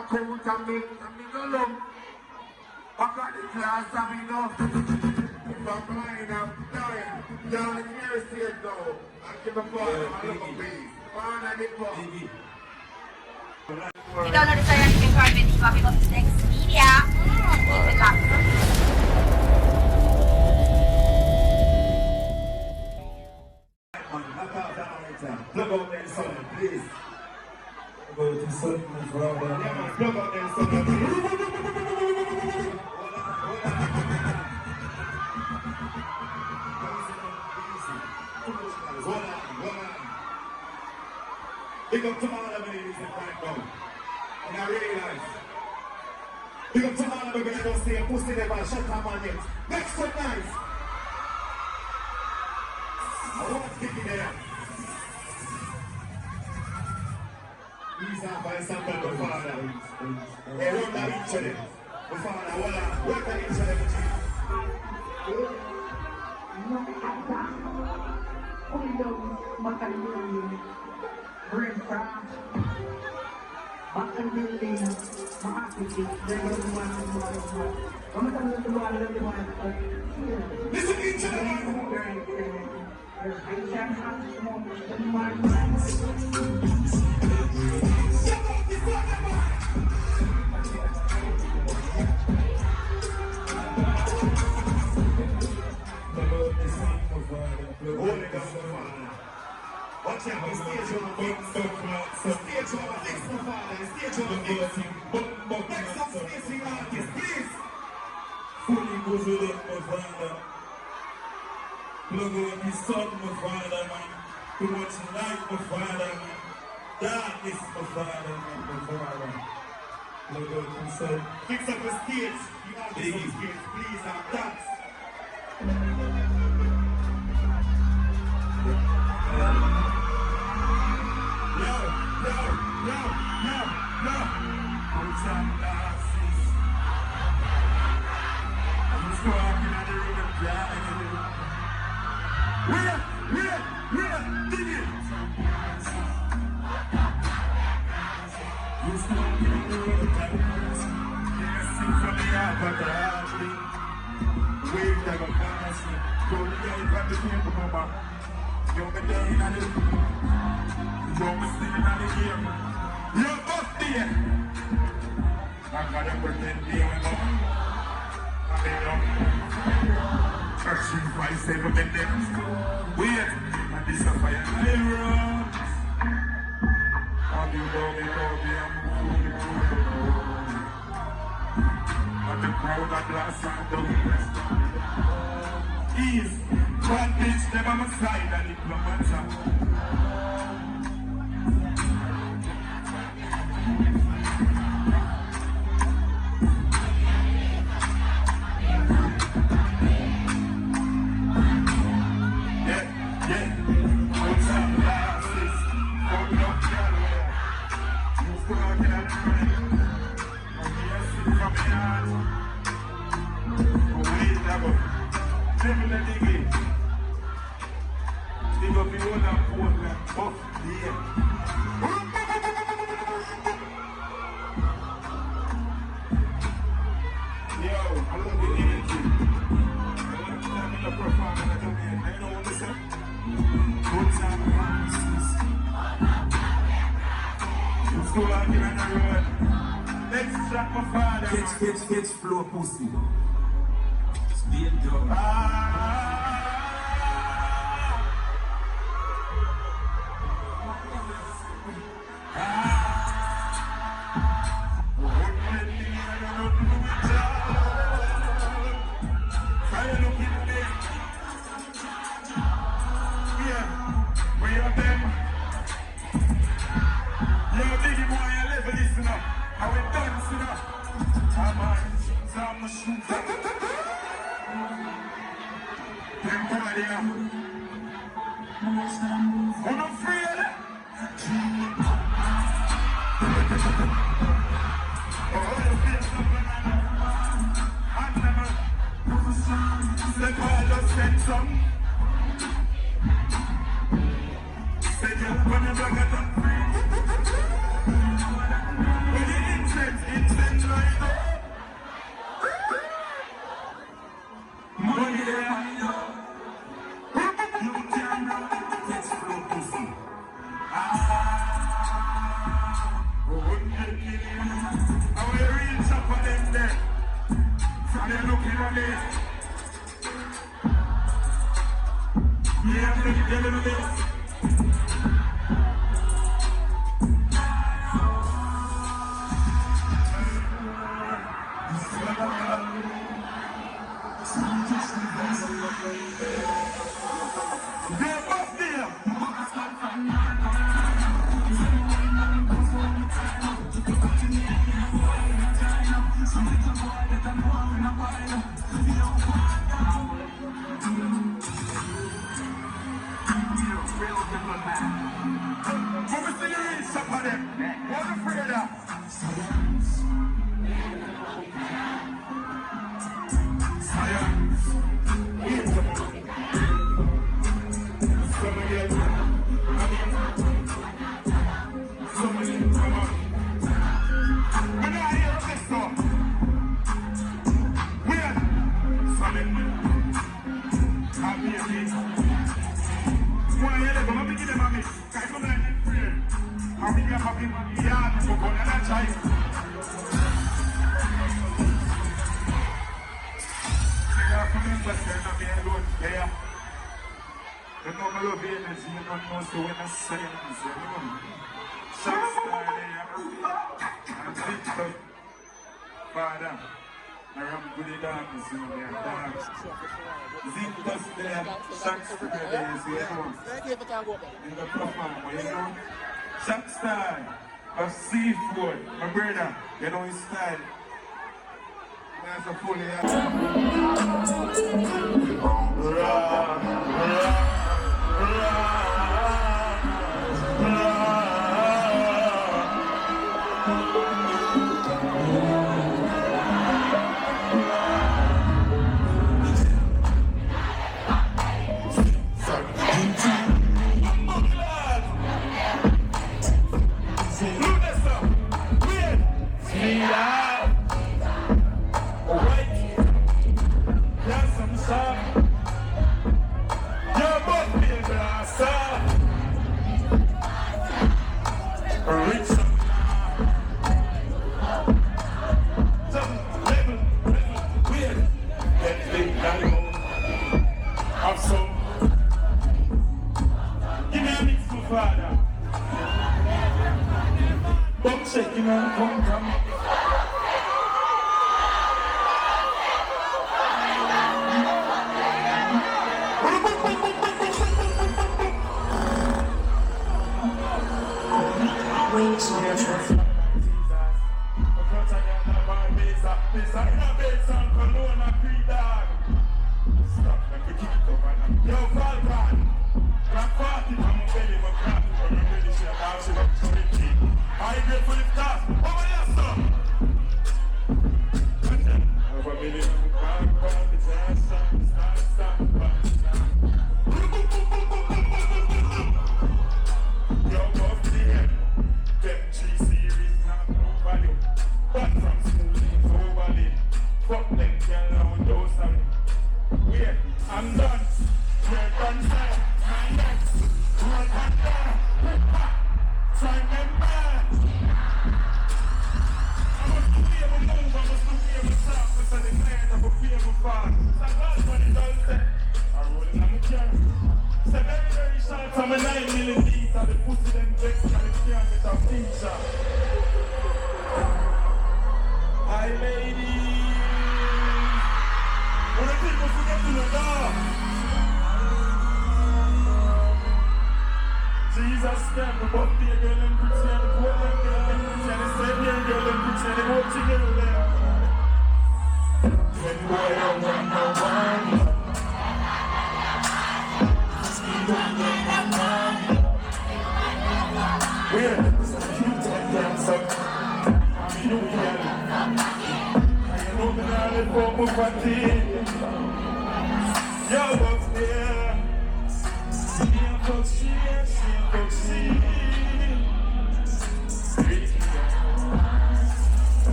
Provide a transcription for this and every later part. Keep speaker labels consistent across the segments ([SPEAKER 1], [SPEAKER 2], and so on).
[SPEAKER 1] a coat and me no look. Back at the class and me no. If I'm blind, I'm dying. Down in here stage now. I give a fuck, I look a piece. Man, I need fuck.
[SPEAKER 2] I-download sa yan yung card with Bobby Boss Next Media. Good luck.
[SPEAKER 1] Plug out that sun, please.
[SPEAKER 3] Go to certain brother.
[SPEAKER 1] Yeah, man, plug out that sun, please. Big up to all of the ladies in right now. And I realize. Big up to all of the girls who say, pussy never shut her man yet. Next one nice. I want to stick in there. These are by sample of the father. They run that each of them. The father, what are each of them? Listen to each watch out, the stage on the big stuff, the stage on the fix my father, the stage on the fix. Next up, spacing artist, please.
[SPEAKER 3] Fully goes with up, my father. Plug out his son, my father, man. Too much light, my father, man. Darkness, my father, man, my father. Plug out his son.
[SPEAKER 1] Fix up the stage, the artist on the stage, please, and dance. No. Put some glasses. I'm just walking on the road and flying. Where, dig it. Just walking on the road and flying. Can't sing from the heart, but the heart beat. Wave that go past me. Go to the end of the table, mama. You're the day in the you're singing on the game. You're both there. I'm gonna pretend they were not. I mean, no. Searching for a 7 minutes. Wait, and this is a fire. I run. And you know me, I'm moving. And the crowd are glass and the ease. One bitch, them on my side, and it no matter.
[SPEAKER 3] Bitch, flow pussy. Speed dog.
[SPEAKER 1] When we see the real shop of them, what are afraid of? Science. Yes. Some of them, come on. We're not here with this stuff. We're solid. Happy again. When I hear them, I'm beginning to miss. Can't come like them free. I'm beginning to have him yard to go on and I try. They are coming back there and I'm being good. Yeah. You know my love energy, you don't know so when I say it, you know. Shots there, I'm big stuff. Father, I'm good at dance, you know, they are dance. Zip dust there, shots there, you know. In the performer, you know. Shot style of seafood, my brother, you know his style. That's a fully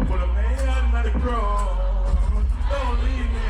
[SPEAKER 3] Full of man and the crow. Don't leave me.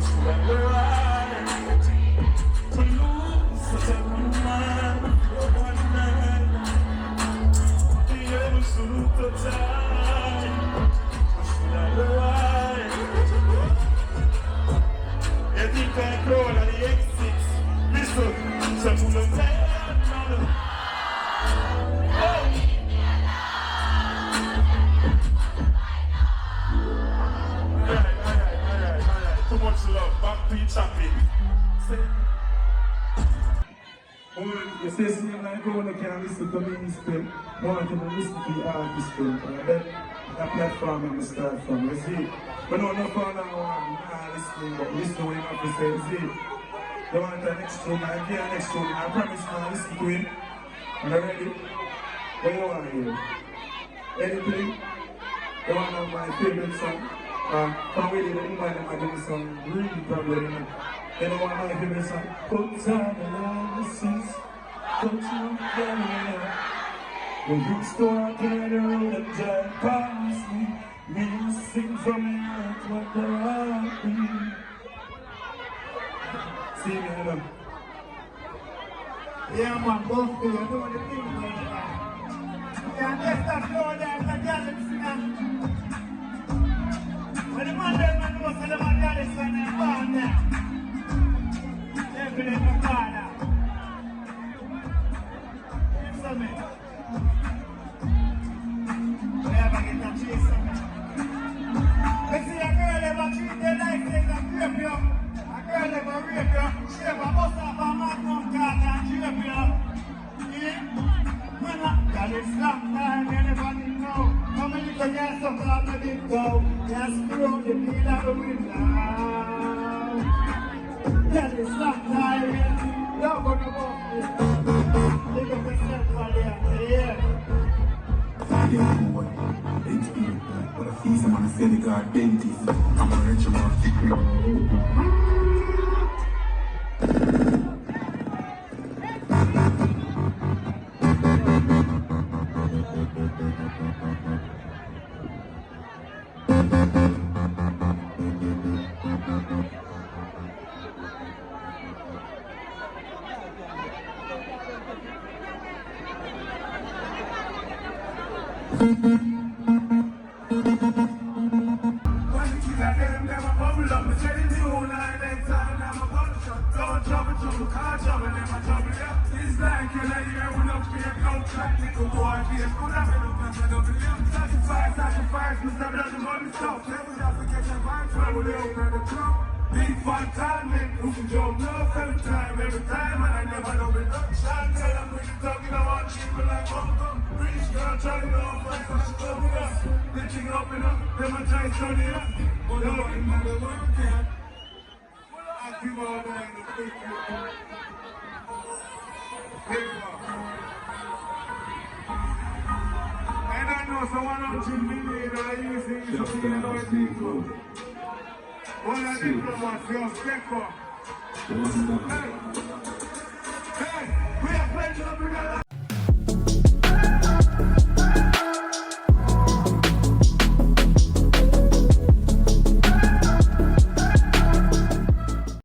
[SPEAKER 1] should have learned to lose such a good man one night. Be able to look the time. Should have learned. You think I grow at the exit? Listen, some of the man. Oh. Too much love, back to you chopping.
[SPEAKER 3] You say something like go on can listen to me still. Want to listen to the artist still. That platform I'm start from. You see? But no for now listening, but listen to what you have to say. You see? You want the next tune, I hear the next tune. I promise you listen to him. Are you ready? What do you want to hear? Anything? You want to know my favorite song? From where the woman them give me some really problem, you know. You know what my favorite song? Put down the license, put you together. When you start on the road and drive past me, me sing from my heart what the heart beat. See me, you know.
[SPEAKER 4] Yeah, man, both you know the thing going on. Yeah, just that floor there, the galaxy now. When the man there, man, knows that the man there is on their barn now. They're feeling the car now. Yes, sir, man. We never get a chase, sir, man. We see a girl ever treat their life like a grape, yo. A girl ever rape, yo. She ever bust up a magnum card and drape, yo. Yeah? Man, that is long time, you never need know. How many times you suck up the big toe? You screw the deal out the window. That is long time, you don't go to bump. Take up yourself for the yeah.
[SPEAKER 5] But I feel some man say the God dentist. I'm a rich man.
[SPEAKER 1] Big fun time, who can jump love every time, and I never know it. Shine, tell them we can talk, you know what, people like Hong British girl trying to know fight for she come with us. Bitching up and up, them a try to show the us. But no, in the world can't. I give all that in the quick. And I know someone on million are using it to be annoyed people. One of them from us, your step up.